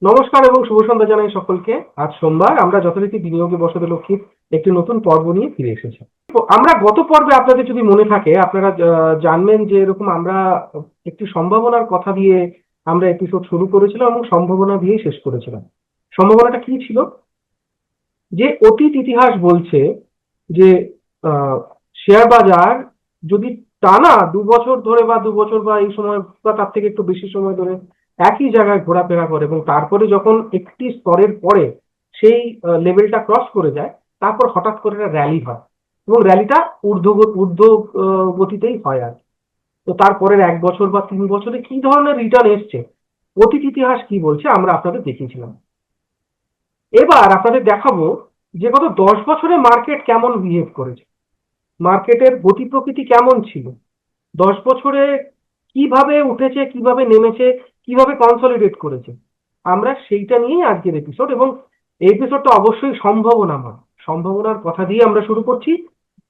নমস্কার এবং শুভ সন্ধ্যা জানাই সকলকে। আজ সোমবার আমরা যথারীতি বিনিয়োগে বসতে লক্ষ্মীর একটি নতুন পর্ব নিয়ে ফিরে এসেছি। তো আমরা গত পর্বে আপনাদের যদি মনে থাকে আপনারা জানবেন যে এরকম আমরা একটি সম্ভাবনার কথা দিয়ে আমরা এপিসোড শুরু করেছিলাম এবং সম্ভাবনা দিয়েই শেষ করেছিলাম। সম্ভাবনাটা কি ছিল? যে অতীত ইতিহাস বলছে যে আহ, শেয়ার বাজার যদি টানা 2 বছর ধরে বা 2 বছর বা এই সময় বা তার থেকে একটু বেশি সময় ধরে একই জায়গায় ঘোরাফেরা করে এবং তারপরে যখন একটি স্তরের পরে সেই লেভেলটা ক্রস করে যায়, তারপর হঠাৎ করে একটা র্যালি হয় এবং র্যালিটা ঊর্ধ্ব গতিতেই হয় আর কি। তো তারপরের 1 বছর বা 3 বছরে কি ধরনের রিটার্ন এসছে, অতীত ইতিহাস কি বলছে আমরা আপনাদের দেখিয়েছিলাম। এবার আপনাদের দেখাবো যে গত 10 বছরে মার্কেট কেমন বিহেভ করেছে, মার্কেটের গতি প্রকৃতি কেমন ছিল 10 বছরে, কিভাবে উঠেছে, কিভাবে নেমেছে, কিভাবে কনসলিডেট করেছে। আমরা সেইটা নিয়েই আজকের এপিসোড, এবং এই এপিসোডটা অবশ্যই সম্ভাবনাময়। সম্ভাবনার কথা দিয়ে আমরা শুরু করছি,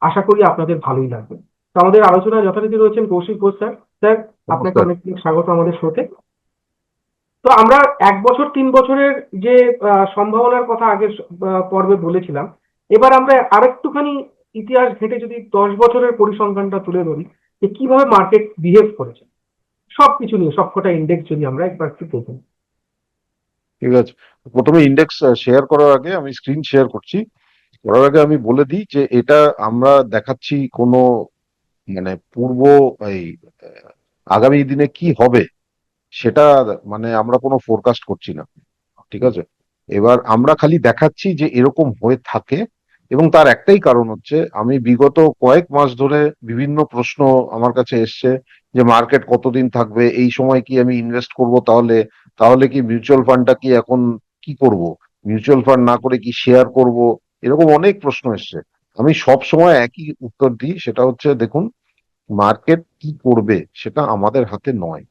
আশা করি আপনাদের ভালোই লাগবে। তো আমাদের আলোচনা যথারীতি রয়েছেন কৌশিক ঘোষ স্যার। স্যার, আপনাকে নমস্কার। অনেক অনেক স্বাগত আমাদের শোতে। তো আমরা 1 বছর 3 বছরের যে সম্ভাবনার কথা আগের পর্বে বলেছিলাম, এবার আমরা আরেকটুখানি ইতিহাস ঘেঁটে যদি 10 বছরের পরিসংখ্যানটা তুলে ধরি যে কিভাবে মার্কেট বিহেভ করেছে সবকিছু নিয়ে, সবকটা ইন্ডেক্স যদি আমরা একবার একটু দেখুন। ঠিক আছে। প্রথমে ইন্ডেক্স শেয়ার করার আগে আমি স্ক্রিন শেয়ার করছি। করার আগে আমি বলে দিই যে এটা আমরা দেখাচ্ছি কোনো মানে পূর্ব এই আগামী দিনে কি হবে সেটা, মানে আমরা কোনো ফোরকাস্ট করছি না। ঠিক আছে। এবার আমরা খালি দেখাচ্ছি যে এরকম হয়ে থাকে, এবং তার একটাই কারণ হচ্ছে আমি বিগত কয়েক মাস ধরে বিভিন্ন প্রশ্ন আমার কাছে এসছে যে মার্কেট কতদিন থাকবে, এই সময় কি আমি ইনভেস্ট করব, তাহলে তাহলে কি মিউচুয়াল ফান্ডটা কি এখন কি করব, মিউচুয়াল ফান্ড না করে কি শেয়ার করব, এরকম অনেক প্রশ্ন এসছে। আমি সব সময় একই উত্তর দিই, সেটা হচ্ছে দেখুন, মার্কেট কি করবে সেটা আমাদের হাতে নয়।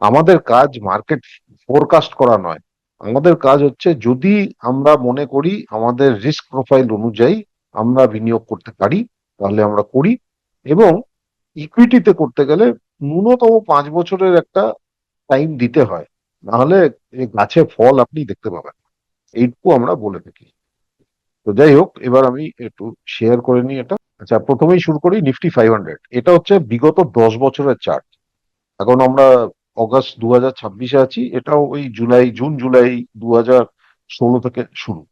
আমাদের কাজ মার্কেট ফোরকাস্ট করা নয়। আমাদের কাজ হচ্ছে যদি আমরা মনে করি আমাদের রিস্ক প্রোফাইল অনুযায়ী আমরা বিনিয়োগ করতে পারি, তাহলে আমরা করি। এবং ইকুইটিতে করতে গেলে ন্যূনতম 5 বছরের একটা টাইম দিতে হয়, নাহলে এই গাছে ফল আপনি দেখতে পাবেন। এইটুকু আমরা বলে থাকি। তো যাই হোক, এবার আমি একটু শেয়ার করে নিই এটা। আচ্ছা, প্রথমেই শুরু করি নিফটি 500। এটা হচ্ছে বিগত 10 বছরের চার্ট। এখন আমরা অগাস্ট 2026-এ আছি, এটাও ওই জুন জুলাই 2016 থেকে শুরু।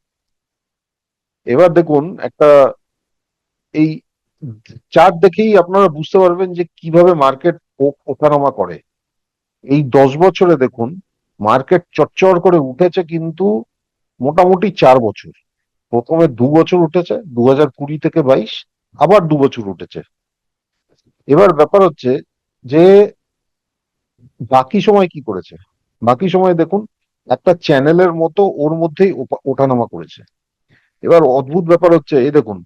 এবার দেখুন একটা এই চার্ট দেখেই আপনারা বুঝতে পারবেন যে কিভাবে মার্কেট ওঠানামা করে। এই 10 বছরে দেখুন মার্কেট চচ্চর করে উঠেছে, কিন্তু মোটামুটি 4 বছর। প্রথমে 2 বছর উঠেছে 2020 থেকে 22, আবার 2 বছর উঠেছে। এবার ব্যাপার হচ্ছে যে বাকি সময় কি করেছে। বাকি সময় দেখুন একটা চ্যানেলের মতো ওর মধ্যেই ওঠানামা করেছে। এবার অদ্ভুত ব্যাপার হচ্ছে, এই দেখুন,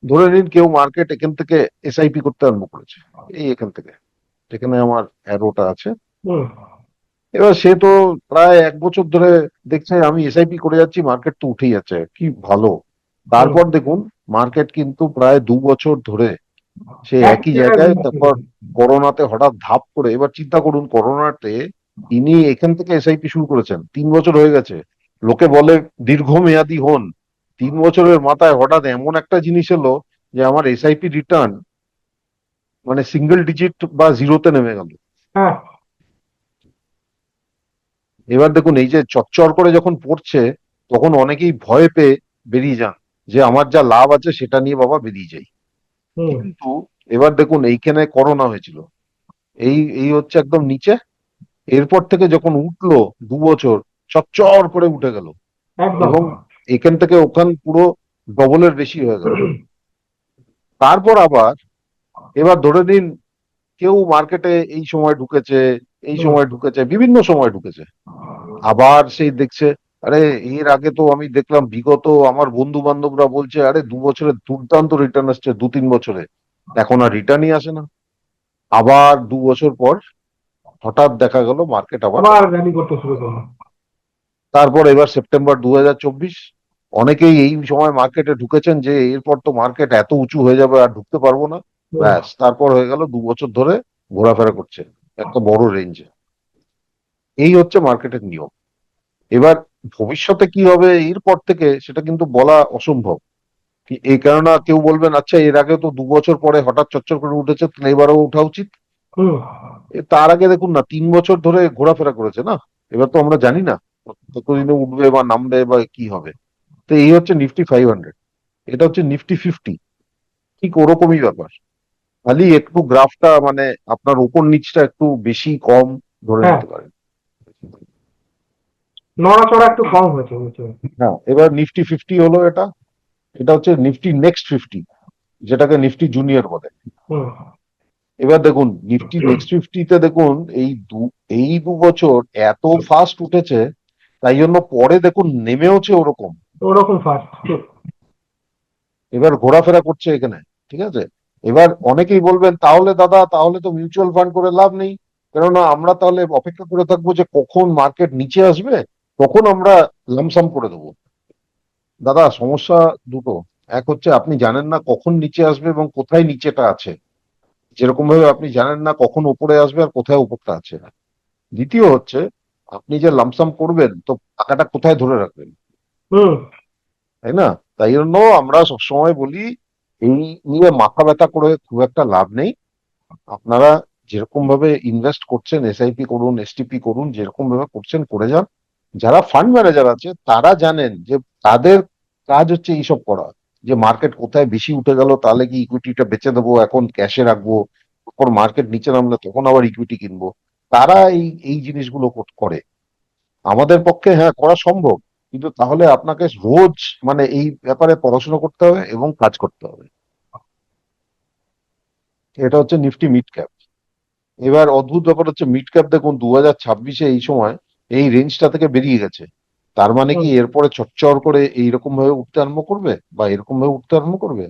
ধরে নিন কেউ মার্কেট এখান থেকে এসআইপি করতে আরম্ভ করেছে, এই এখান থেকে, যেখানে আমার অ্যারোটা আছে। হুম। এবার সে তো প্রায় 1 বছর ধরে দেখছে আমি এসআইপি করে যাচ্ছি, মার্কেট তো উঠেই যাচ্ছে, কি ভালো। হুম। তারপর দেখুন মার্কেট কিন্তু প্রায় 2 বছর ধরে সেই একই একই জায়গায় জায়গায়, ঘুরপাক তারপর খেয়েছে। করোনাতে হঠাৎ ধাপ করে, এবার চিন্তা করুন করোনাতে ইনি এখান থেকে এসআইপি শুরু করেছেন, 3 বছর হয়ে গেছে। লোকে বলে দীর্ঘমেয়াদী হন, 3 বছরের মাথায় হঠাৎ এমন একটা জিনিস এলো যে আমার এসআইপি রিটার্ন মানে সিঙ্গেল ডিজিট বা জিরোতে নেমে গেল। হ্যাঁ। এবার দেখুন এই যে চচ্চর করে যখন পড়ছে, তখন অনেকেই ভয় পেয়ে বেরিয়ে যান, যে আমার যা লাভ আছে সেটা নিয়ে বাবা বেরিয়ে যাই। হুম। কিন্তু এবার দেখুন এইখানে করোনা হয়েছিল, এই এই হচ্ছে একদম নিচে। এরপর থেকে যখন উঠলো 2 বছর, চচ্চর করে উঠে গেল, একদম। এবং এখান থেকে ওখান পুরো ডবলের বেশি হয়ে গেল। তারপর আবার এবার ধরে নিন কেউ মার্কেটে এই সময় ঢুকেছে, এই হুম। সময় ঢুকেছে, বিভিন্ন সময় ঢুকেছে, আবার সেই দেখছে আরে এর আগে তো আমি দেখলাম বিগত আমার বন্ধু বান্ধবরা বলছে আরে 2 বছরে দুর্দান্ত রিটার্ন আসছে, 2-3 বছরে, এখন আর রিটার্নই আসে না। আবার 2 বছর পর হঠাৎ দেখা গেল মার্কেট আবার। আবার র্যালি করতে শুরু করলো। তারপর এবার সেপ্টেম্বর 2024, অনেকেই এই সময় মার্কেটে ঢুকেছেন যে এরপর তো মার্কেট এত উঁচু হয়ে যাবে আর ঢুকতে পারবো না। হুম। ব্যাস, তারপর হয়ে গেল 2 বছর ধরে ঘোরাফেরা করছে একটা বড় রেঞ্জে। এই হচ্ছে মার্কেটের নিয়ম। এবার ভবিষ্যতে কি হবে এরপর থেকে সেটা কিন্তু বলা অসম্ভব। এই কেননা কেউ বলবেন আচ্ছা এর আগে তো 2 বছর পরে হঠাৎ চচ্চর করে উঠেছে, তাহলে এবারও ওঠা উচিত। হুম। তার আগে দেখুন না 3 বছর ধরে ঘোরাফেরা করেছে না, এবার তো আমরা জানি না কতদিনে উঠবে বা নামবে বা কি হবে। তো এই হচ্ছে নিফটি 500, এটা হচ্ছে নিফটি 50, ঠিক ওরকমই ব্যাপার। খালি একটু গ্রাফটা মানে আপনার উপর নিচটা একটু বেশি কম ধরে হ্যাঁ, নিতে পারেন। নড়াচড়া একটু কম হয়েছে বুঝতে পেরেছি। হ্যাঁ, এবার নিফটি 50 হলো এটা। এটা হচ্ছে নিফটি নেক্সট 50, যেটাকে নিফটি জুনিয়র বলে। হুম। এবার দেখুন নিফটি নেক্সট 50-তে দেখুন এই 2 বছর এত ফাস্ট উঠেছে, তাই জন্য পরে দেখুন নেমেওছে ওরকম। ওরকম ফার্স্ট ঠিক। এবার ঘোরাফেরা করছে এখানে, ঠিক আছে। এবার অনেকেই বলবেন তাহলে দাদা তাহলে তো মিউচুয়াল ফান্ড করে লাভ নেই, কেননা আমরা তাহলে অপেক্ষা করে থাকবো যে কখন মার্কেট নিচে আসবে তখন আমরা লামসাম করে দেবো। দাদা সমস্যা দুটো। এক হচ্ছে আপনি জানেন না কখন নিচে আসবে এবং কোথায় নিচেটা আছে, যেরকম ভাবে আপনি জানেন না কখন উপরে আসবে আর কোথায় উপরটা আছে। দ্বিতীয় হচ্ছে আপনি যে লামসাম করবেন তো টাকাটা কোথায় ধরে রাখবেন, হুম। তাই না? তাই জন্য আমরা সবসময় বলি এই নিয়ে মাথা ব্যথা করে খুব একটা লাভ নেই। আপনারা যেরকম ভাবে ইনভেস্ট করছেন, এসআইপি করুন, এসটিপি করুন, যেরকম ভাবে করছেন করে যান। যারা ফান্ড ম্যানেজার আছে তারা জানেন যে তাদের কাজ হচ্ছে এইসব করা, যে মার্কেট কোথায় বেশি উঠে গেল তাহলে কি ইকুইটিটা বেচে দেবো, এখন ক্যাশে রাখবো, তারপর মার্কেট নিচে নামলে তখন আবার ইকুইটি কিনবো। তারা এই এই জিনিসগুলো করে। আমাদের পক্ষে হ্যাঁ করা সম্ভব, কিন্তু তাহলে আপনাকে রোজ মানে এই ব্যাপারে পড়াশোনা করতে হবে এবং কাজ করতে হবে। এটা হচ্ছে নিফটি মিড ক্যাপ। এবার অদ্ভুত ব্যাপার হচ্ছে মিড ক্যাপ দেখুন 2026-এ এই সময় এই রেঞ্জটা থেকে বেরিয়ে গেছে। তার মানে কি হুম। এরপরে চটচর করে এইরকম ভাবে উঠতে আরম্ভ করবে বা এরকম ভাবে উঠতে আরম্ভ করবে?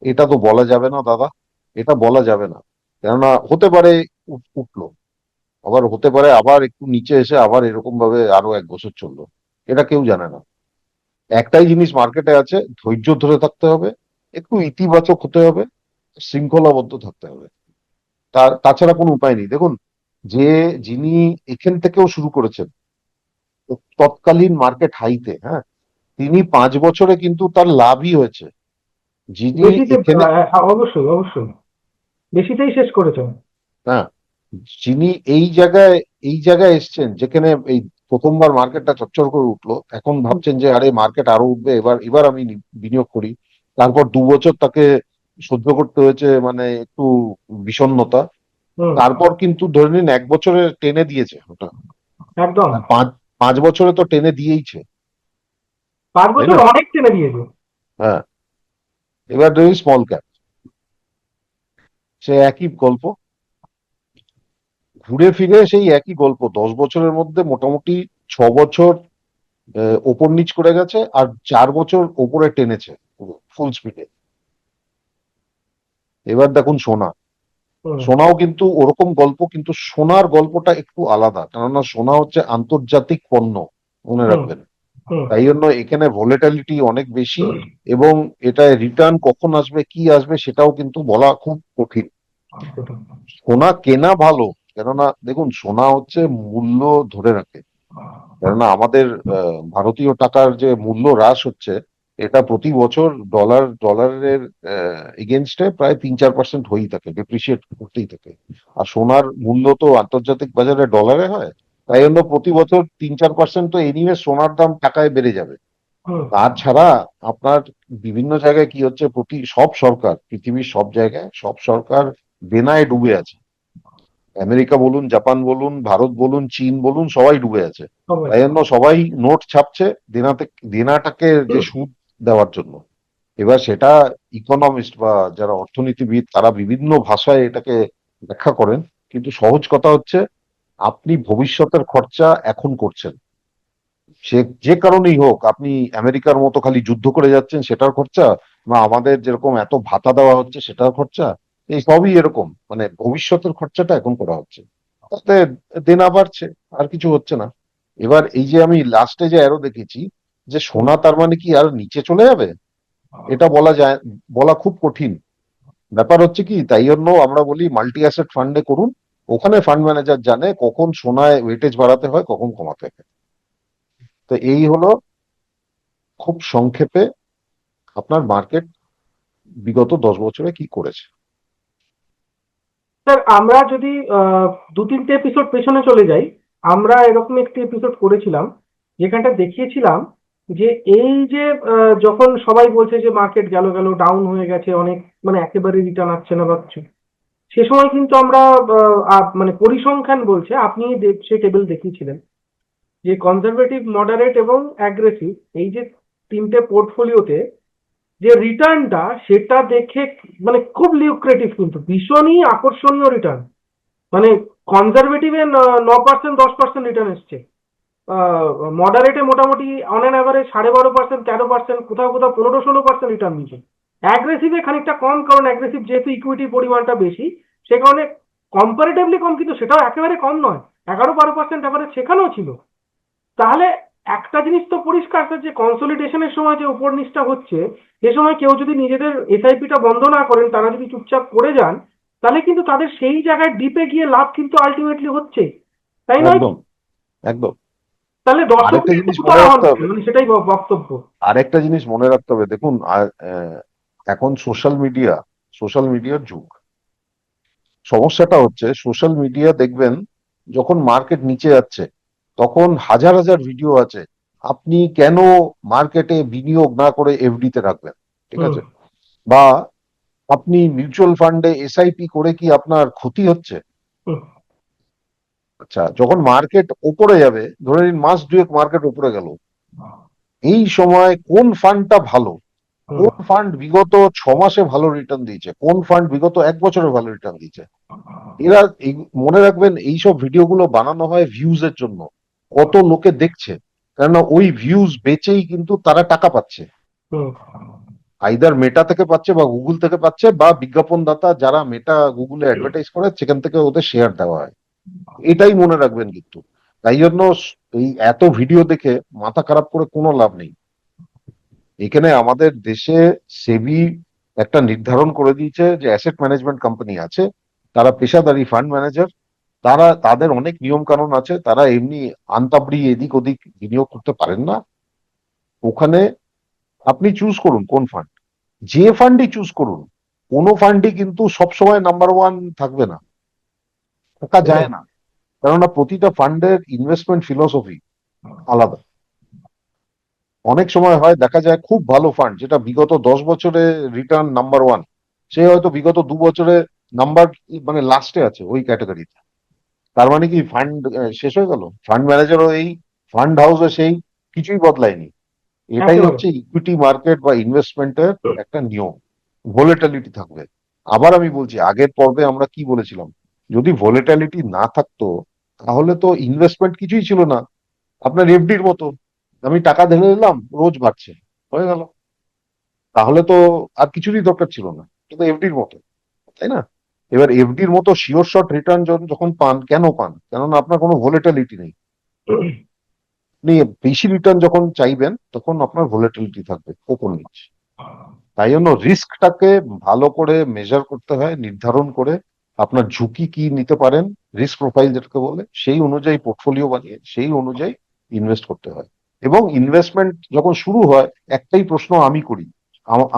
এটা তো বলা যাবে না দাদা, এটা বলা যাবে না। কেননা হতে পারে উঠলো, আবার হতে পারে আবার একটু নিচে এসে আবার এরকম ভাবে আরো 1 বছর চললো, এটা কেউ জানে না। একটাই জিনিস মার্কেটে আছে, ধৈর্য ধরে থাকতে হবে, একটু ইতিবাচক হতে হবে, শৃঙ্খলাবদ্ধ থাকতে হবে। তাছাড়া কোনো উপায় নেই। দেখুন যে যিনি এখান থেকেও শুরু করেছেন তৎকালীন মার্কেট হাইতে, হ্যাঁ, তিনি 5 বছরে কিন্তু তার লাভই হয়েছে। যিনি বেশিতে এখানে, অবশ্যই অবশ্যই বেশিতেই শেষ করেছে। হ্যাঁ, যিনি এই জায়গায় এসছেন যেখানে এই প্রথমবার মার্কেটটা চচ্চর করে উঠলো, এখন ভাবছেন যে আরে মার্কেট আরো উঠবে, এবার এবার আমি বিনিয়োগ করি। তারপর 2 বছর তাকে সহ্য করতে হয়েছে মানে একটু বিষণ্ণতা। হুম। তারপর কিন্তু ধরে নিন 1 বছরে টেনে দিয়েছে ওটা। একদম। আর পাঁচ পাঁচ বছরে তো টেনে দিয়েইছে, তাই5 বছর না? অনেক টেনে দিয়েছে। হ্যাঁ। এবার ধরি স্মল ক্যাপ, সে একই গল্প, ঘুরে ফিরে সেই একই গল্প। 10 বছরের মধ্যে মোটামুটি 6 বছর ওপর নিচ করে গেছে আর 4 বছর ওপরে টেনেছে ফুল স্পিডে। এবার দেখুন সোনা, হুম। সোনাও কিন্তু ওরকম গল্প, কিন্তু সোনার গল্পটা একটু আলাদা, কেননা সোনা হচ্ছে আন্তর্জাতিক পণ্য, মনে হুম। রাখবেন। হুম। তাই জন্য এখানে ভোলেটিলিটি অনেক বেশি, এবং এটা রিটার্ন কখন আসবে কি আসবে সেটাও কিন্তু বলা খুব কঠিন। সোনা কেনা ভালো, কেননা দেখুন সোনা হচ্ছে মূল্য ধরে রাখে। কেননা আমাদের ভারতীয় টাকার যে মূল্য হ্রাস হচ্ছে, এটা প্রতি বছর ডলারের এগেনস্টে প্রায় 3-4% হয়েই থাকে, ডেপ্রিসিয়েট করতেই থাকে। আর সোনার মূল্য তো আন্তর্জাতিক বাজারে ডলারে হয়, তাই জন্য প্রতি বছর 3-4% তো এনিওয়ে সোনার দাম টাকায় বেড়ে যাবে। হুম। তাছাড়া আপনার বিভিন্ন জায়গায় কি হচ্ছে, সব সরকার, পৃথিবীর সব জায়গায় সব সরকার দেনায় ডুবে আছে। আমেরিকা বলুন, জাপান বলুন, ভারত বলুন, চীন বলুন, সবাই ডুবে আছে। সবাই। তাই জন্য সবাই নোট ছাপছে দেনাটাকে যে সুদ দেওয়ার জন্য। এবার সেটা ইকোনমিস্ট বা যারা অর্থনীতিবিদ তারা বিভিন্ন ভাষায় এটাকে ব্যাখ্যা করেন, কিন্তু সহজ কথা হচ্ছে আপনি ভবিষ্যতের খরচা এখন করছেন। সে যে কারণেই হোক, আপনি আমেরিকার মতো খালি যুদ্ধ করে যাচ্ছেন সেটার খরচা, বা আমাদের যেরকম এত ভাতা দেওয়া হচ্ছে সেটার খরচা, এই সবই এরকম মানে ভবিষ্যতের খরচাটা এখন করা হচ্ছে। তাতে দেনা বাড়ছে, আর কিছু হচ্ছে না। এবার এই যে আমি লাস্টে যে অ্যারো দেখেছি যে সোনা, তার মানে কি আর নিচে চলে যাবে, এটা বলা যায়, বলা খুব কঠিন। ব্যাপার হচ্ছে কি, তাই জন্য আমরা বলি মাল্টি অ্যাসেট ফান্ডে করুন। ওখানে ফান্ড ম্যানেজার জানে কখন সোনায় ওয়েটেজ বাড়াতে হয় কখন কমাতে হয়। তো এই হলো খুব সংক্ষেপে আপনার মার্কেট বিগত 10 বছরে কি করেছে। স্যার আমরা যদি দু তিনটে এপিসোড পেছনে চলে যাই, আমরা এরকম একটি এপিসোড করেছিলাম যেখানটা দেখিয়েছিলাম যে এই যে যখন সবাই বলছে যে মার্কেট গেল গেল ডাউন হয়ে গেছে অনেক, মানে একেবারে রিটার্ন আসছে না বা কিছু, সে সময় কিন্তু আমরা মানে পরিসংখ্যান বলছে, আপনি সে টেবিল দেখিয়েছিলেন যে কনজারভেটিভ, মডারেট এবং অ্যাগ্রেসিভ, এই যে তিনটে পোর্টফোলিওতে যে রিটার্নটা সেটা দেখে মানে খুব লিউক্রেটিভ, কিন্তু ভীষণই আকর্ষণীয় রিটার্ন। মানে কনজারভেটিভে 9%, 10% রিটার্ন এসছে, মডারেটে মোটামুটি অন অ্যান অ্যাভারেজ 12.5%, 13%, কোথাও কোথাও 15-16% রিটার্ন নিচ্ছে। অ্যাগ্রেসিভে খানিকটা কম, কারণ অ্যাগ্রেসিভ যেহেতু ইকুইটির পরিমাণটা বেশি, সে কারণে কম্পারেটিভলি কম, কিন্তু সেটাও একেবারে কম নয়, 11-12% অ্যাভারেজ সেখানেও ছিল। তাহলে একটা জিনিস তো পরিষ্কার স্যার, যে কনসলিডেশনের সময় যে উপর নিচটা হচ্ছে, সে সময় কেউ যদি নিজেদের এসআইপিটা বন্ধ না করেন, তারা যদি চুপচাপ করে যান, তাহলে কিন্তু তাদের সেই জায়গায় ডিপে গিয়ে লাভ কিন্তু আলটিমেটলি হচ্ছে, তাই নয় কি? একদম, একদম। তাহলে আরেকটা দর্শকদের জিনিস মনে করা রাখতে হবে, হবে, মানে সেটাই বক্তব্য। আরেকটা জিনিস মনে রাখতে হবে, দেখুন এখন সোশ্যাল মিডিয়ার যুগ। সমস্যাটা হচ্ছে সোশ্যাল মিডিয়া দেখবেন যখন মার্কেট নিচে যাচ্ছে তখন হাজার হাজার ভিডিও আছে আপনি কেন মার্কেটে বিনিয়োগ না করে এফডি তে রাখবেন, ঠিক হুম। আছে, বা আপনি মিউচুয়াল ফান্ডে এসআইপি করে কি আপনার ক্ষতি হচ্ছে। হুম। আচ্ছা, যখন মার্কেট উপরে যাবে, ধরে নিন মাস দুয়েক মার্কেট উপরে গেল, এই সময় কোন ফান্ডটা ভালো, হুম। কোন ফান্ড বিগত 6 মাসে ভালো রিটার্ন দিয়েছে, কোন ফান্ড বিগত 1 বছরে ভালো রিটার্ন দিয়েছে, এরা মনে রাখবেন এইসব ভিডিওগুলো বানানো হয় ভিউজ এর জন্য। কত লোকে দেখছে, কেননা ওই ভিউজ বেচেই কিন্তু তারা টাকা পাচ্ছে, হুম। আইদার মেটা থেকে পাচ্ছে বা গুগল থেকে পাচ্ছে, বা বিজ্ঞাপনদাতা যারা মেটা গুগলে অ্যাডভার্টাইজ করে সেখান থেকে ওদের শেয়ার দেওয়া হয়। এটাই মনে রাখবেন কিন্তু। তাই জন্য এই এত ভিডিও দেখে মাথা খারাপ করে কোনো লাভ নেই। এখানে আমাদের দেশে সেবি একটা নির্ধারণ করে দিয়েছে যে অ্যাসেট ম্যানেজমেন্ট কোম্পানি আছে, তারা পেশাদারি ফান্ড ম্যানেজার, তারা তাদের অনেক নিয়ম কানুন আছে, তারা এমনি আনতাবড়ি এদিক ওদিক বিনিয়োগ করতে পারেন না। ওখানে আপনি চুজ করুন কোন ফান্ড, যে ফান্ডই চুজ করুন, কোনো ফান্ডই কিন্তু সবসময় নাম্বার 1 থাকবে না, থাকা যায় সেটাই। না। কেননা প্রতিটা ফান্ডের ইনভেস্টমেন্ট ফিলোসফি আলাদা। অনেক সময় হয় দেখা যায় খুব ভালো ফান্ড যেটা বিগত 10 বছরে রিটার্ন নাম্বার 1, সে হয়তো বিগত 2 বছরে নাম্বার মানে লাস্টে আছে ওই ক্যাটাগরিতে। তার মানে কি ফান্ড শেষ হয়ে গেল? ফান্ড ম্যানেজারও এই, ফান্ড হাউসও সেই, কিছুই বদলায়নি। এটাই একেবারে। হচ্ছে ইকুইটি মার্কেট বা ইনভেস্টমেন্টের একটা নিয়ম। ভোলেটালিটি থাকবে। আবার আমি বলছি, আগের পর্বে আমরা কি বলেছিলাম, যদি ভোলেটালিটি না থাকতো তাহলে তো ইনভেস্টমেন্ট কিছুই ছিল না। আপনার এফডির মতো, আমি টাকা ঢেলে দিলাম, রোজ বাড়ছে, হয়ে গেল, তাহলে তো আর কিছুরই দরকার ছিল না, কিন্তু এফডির মতো, তাই না? এবার এফডির মতো শিওর শর্ট রিটার্ন যখন পান, কেন পান? কেননা আপনার কোনো ভোলেটালিটি নেই। আপনি বেশি রিটার্ন যখন চাইবেন তখন আপনার ভোলেটিলিটি থাকবে ওপর নিচ। তাই জন্য রিস্কটাকে ভালো করে মেজার করতে হয়, নির্ধারণ করে আপনার ঝুঁকি কি নিতে পারেন, রিস্ক প্রোফাইল যেটাকে বলে, সেই অনুযায়ী পোর্টফোলিও বানিয়ে সেই অনুযায়ী ইনভেস্ট করতে হয়। এবং ইনভেস্টমেন্ট যখন শুরু হয়, একটাই প্রশ্ন আমি করি,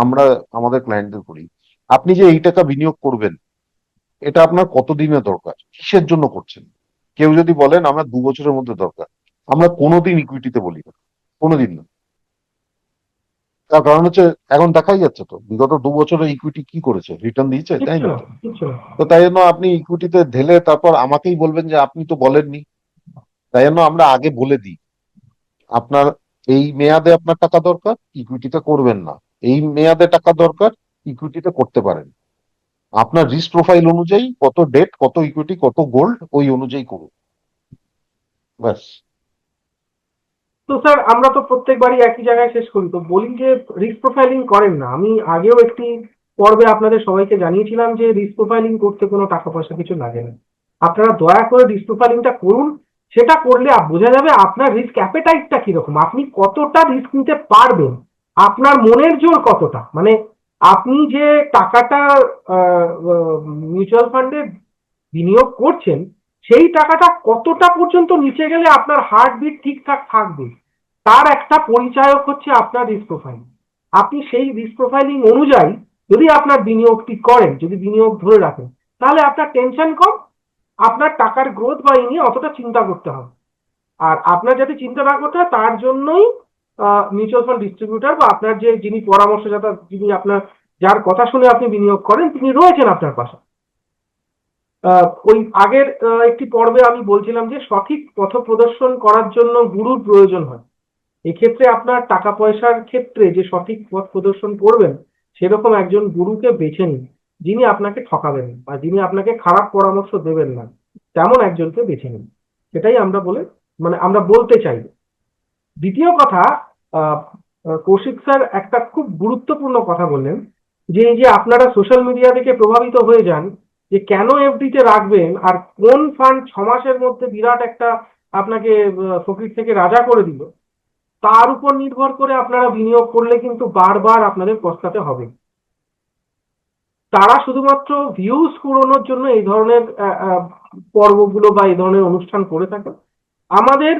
আমরা আমাদের ক্লায়েন্টদের করি, আপনি যে এই টাকা বিনিয়োগ করবেন এটা আপনার কতদিনে দরকার, কিসের জন্য করছেন? কেউ যদি বলেন আমার 2 বছরের মধ্যে দরকার, আমরা কোনোদিন ইকুইটিতে বলি না, কোনোদিন না। তার কারণ হচ্ছে এখন দেখাই যাচ্ছে তো বিগত 2 বছরে ইকুইটি কি করেছে, রিটার্ন দিয়েছে, কিচ্ছু দেয়নি না, তো। কিচ্ছু না। তো তাই জন্য আপনি ইকুইটিতে ঢেলে তারপর আমাকেই বলবেন যে আপনি তো বলেননি। তাই জন্য আমরা আগে বলে দিই, আপনার এই মেয়াদে আপনার টাকা দরকার, ইকুইটিতে করবেন না। এই মেয়াদে টাকা দরকার, ইকুইটিতে করতে পারেন। আপনার রিস্ক প্রোফাইল অনুযায়ী কত ডেট, কত ইকুইটি, কত গোল্ড, ওই অনুযায়ী করুন, ব্যাস। তো স্যার আমরা তো প্রত্যেকবারই একই জায়গায় শেষ করি, তো বলি যে রিস্ক প্রোফাইলিং করেন না। আমি আগেও একটি পর্বে আপনাদের সবাইকে জানিয়েছিলাম যে রিস্ক প্রোফাইলিং করতে কোনো টাকা পয়সা কিছু লাগে না। আপনারা দয়া করে রিস্ক প্রোফাইলিংটা করুন। সেটা করলে বোঝা যাবে আপনার রিস্ক অ্যাপেটাইটটা কিরকম, আপনি কতটা রিস্ক নিতে পারবেন, আপনার মনের জোর কতটা। মানে আপনি যে টাকাটা মিউচুয়াল ফান্ডে বিনিয়োগ করছেন, সেই টাকাটা কতটা পর্যন্ত নিচে গেলে আপনার হার্টবিট ঠিকঠাক থাকবে, তার একটা পরিচায়ক হচ্ছে আপনার রিস্ক প্রোফাইল। আপনি সেই রিস্ক প্রোফাইলিং অনুযায়ী যদি আপনার বিনিয়োগটি করেন, যদি বিনিয়োগ ধরে রাখেন, তাহলে আপনার টেনশন কম, আপনার টাকার গ্রোথ বা এই নিয়ে অতটা চিন্তা করতে হবে। আর আপনার যাতে চিন্তা না করতে হয় তার জন্যই মিউচুয়াল ফান্ড ডিস্ট্রিবিউটর বা আপনার যে যিনি পরামর্শদাতা, যিনি আপনার যার কথা শুনে আপনি বিনিয়োগ করেন, তিনি রয়েছেন আপনার পাশে। ওই আগের একটি পর্বে আমি বলছিলাম যে সঠিক পথ প্রদর্শন করার জন্য গুরুর প্রয়োজন হয়। এক্ষেত্রে আপনার টাকা পয়সার ক্ষেত্রে যে সঠিক পথ প্রদর্শন করবেন সেরকম একজন গুরুকে বেছে নিন, যিনি আপনাকে ঠকাবেন বা যিনি আপনাকে খারাপ পরামর্শ দেবেন না, তেমন একজনকে বেছে নিন। সেটাই আমরা আমরা বলতে চাই। দ্বিতীয় কথা, কৌশিক স্যার একটা খুব গুরুত্বপূর্ণ কথা বললেন যে এই যে আপনারা সোশ্যাল মিডিয়া থেকে প্রভাবিত হয়ে যান যে কেন এফডিতে রাখবেন, আর কোন ফান্ড 6 মাসের মধ্যে বিরাট একটা আপনাকে ফকির থেকে রাজা করে দিল, তার উপর নির্ভর করে আপনারা বিনিয়োগ করলে কিন্তু বারবার আপনাদের পস্তাতে হবে। তারা শুধুমাত্র ভিউজ কুড়োনোর জন্য এই ধরনের পর্বগুলো বা এই ধরনের অনুষ্ঠান করে থাকে। আমাদের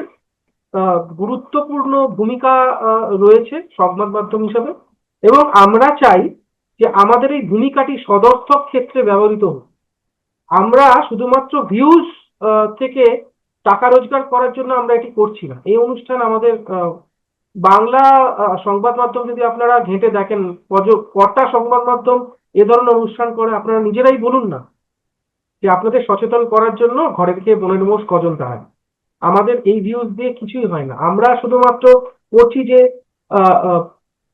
গুরুত্বপূর্ণ ভূমিকা রয়েছে সংবাদ মাধ্যম হিসেবে, এবং আমরা চাই যে আমাদের এই ভূমিকাটি সদর্থক ক্ষেত্রে ব্যবহৃত হোক। আমরা শুধুমাত্র ভিউজ থেকে টাকা রোজগার করার জন্য আমরা এটি করছি না। এই অনুষ্ঠান আমাদের বাংলা সংবাদ মাধ্যম যদি আপনারা ঘেঁটে দেখেন, কটা সংবাদ মাধ্যম এ ধরনের অনুষ্ঠান করে আপনারা নিজেরাই বলুন না, যে আপনাদের সচেতন করার জন্য ঘরে থেকে বোনের মোষ কজন তাহার। আমাদের এই ভিউজ দিয়ে কিছুই হয় না। আমরা শুধুমাত্র করছি যে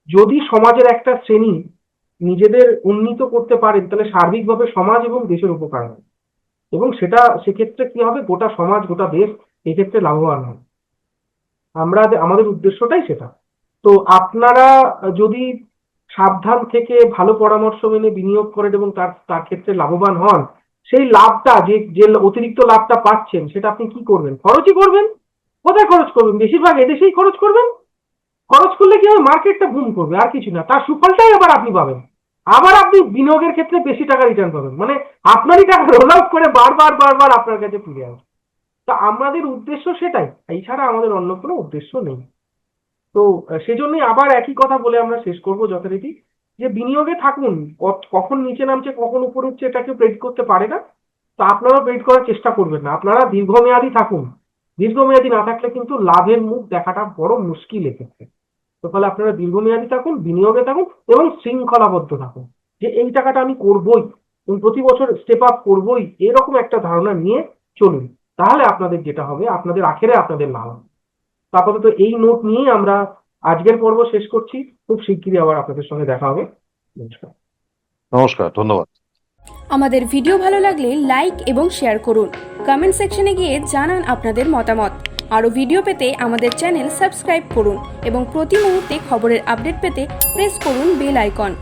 যদি সমাজের একটা শ্রেণী নিজেদের উন্নীত করতে পারেন তাহলে সার্বিকভাবে সমাজ এবং দেশের উপকার হয়, এবং সেক্ষেত্রে কি হবে, গোটা সমাজ গোটা দেশ এক্ষেত্রে লাভবান হয়। আমাদের উদ্দেশ্যটাই সেটা। তো আপনারা যদি সাবধান থেকে ভালো পরামর্শ মেনে বিনিয়োগ করেন এবং তার ক্ষেত্রে লাভবান হন, সেই লাভটা যে অতিরিক্ত লাভটা পাচ্ছেন সেটা আপনি কি করবেন? খরচই করবেন। কোথায় খরচ করবেন? বেশিরভাগ এদেশেই খরচ করবেন। খরচ করলে কি হবে, মার্কেটটা বুম করবে, আর কিছু না। তার সুফলটাই আবার আপনি পাবেন। আবার আপনি বিনিয়োগের ক্ষেত্রে বেশি টাকা রিটার্ন পাবেন, মানে আপনারই টাকা রোল আউট করে বারবার আপনার কাছে ফিরে আসবে। তা আমাদের উদ্দেশ্য সেটাই, এছাড়া আমাদের অন্য কোনো উদ্দেশ্য নেই। তো সেজন্যই আবার একই কথা বলে আমরা শেষ করবো যথারীতি, যে বিনিয়োগে থাকুন। কখন নিচে নামছে কখন উপরে উঠছে এটা কেউ প্রেডিক্ট করতে পারে না। তা আপনারাও প্রেডিক্ট করার চেষ্টা করবেন না, আপনারা দীর্ঘমেয়াদী থাকুন। দীর্ঘমেয়াদী না থাকলে কিন্তু লাভের মুখ দেখাটা বড় মুশকিল এক্ষেত্রে। তো ফলে আপনারা দীর্ঘমেয়াদী থাকুন, বিনিয়োগে থাকুন এবং শৃঙ্খলাবদ্ধ থাকুন, যে এই টাকাটা আমি করবই এবং প্রতি বছর স্টেপ আপ করবই, এরকম একটা ধারণা নিয়ে চলুন। তাহলে আপনাদের যেটা হবে, আপনাদের আখেরে আপনাদের লাভ হবে। আপাতত এই নোট নিয়েই আমরা আজকের পর্ব শেষ করছি। খুব শিগগিরই আবার আপনাদের সঙ্গে দেখা হবে। নমস্কার। নমস্কার, ধন্যবাদ। আমাদের ভিডিও ভালো লাগলে লাইক এবং শেয়ার করুন। কমেন্ট সেকশনে গিয়ে জানান আপনাদের মতামত। আরও ভিডিও পেতে আমাদের চ্যানেল সাবস্ক্রাইব করুন এবং প্রতি মুহূর্তে খবরের আপডেট পেতে প্রেস করুন বেল আইকন।